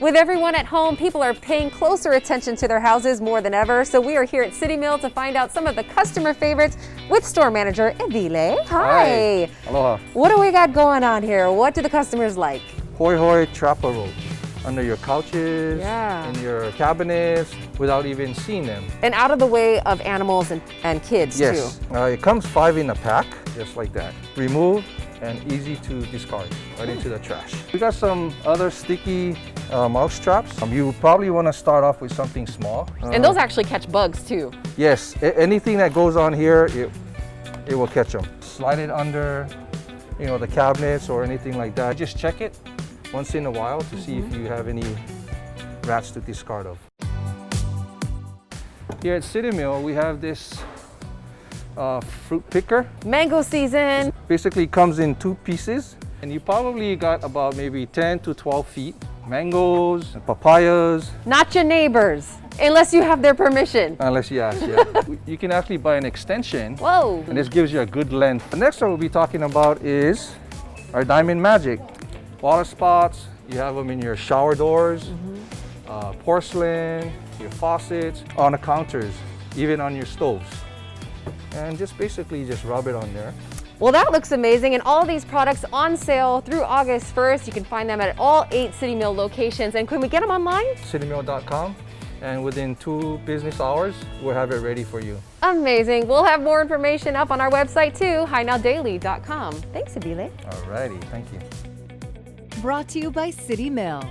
With everyone at home, people are paying closer attention to their houses more than ever. So we are here at City Mill to find out some of the customer favorites with store manager Evile. Hi. Aloha. What do we got going on here? What do the customers like? Hoi hoi trapper roach. Under your couches, in your cabinets, without even seeing them. And out of the way of animals and kids too. Yes, it comes 5 in a pack, just like that. Remove and easy to discard right into the trash. We got some other sticky mouse traps. You probably want to start off with something small. And those actually catch bugs too. Yes, anything that goes on here, it will catch them. Slide it under, the cabinets or anything like that. Just check it once in a while to see if you have any rats to discard of. Here at City Mill, we have this fruit picker. Mango season. Basically comes in 2 pieces, and you probably got about maybe 10 to 12 feet. Mangoes, papayas. Not your neighbors, unless you have their permission. Unless you ask, yeah. You can actually buy an extension. Whoa. And this gives you a good length. The next one we'll be talking about is our Diamond Magic. Water spots, you have them in your shower doors, porcelain, your faucets, on the counters, even on your stoves. And just basically just rub it on there. Well, that looks amazing, and all these products on sale through August 1st. You can find them at all 8 City Mill locations. And can we get them online? citymill.com, and within 2 business hours, we'll have it ready for you. Amazing. We'll have more information up on our website too, hinowdaily.com. Thanks, Evile. Alrighty, thank you. Brought to you by City Mill.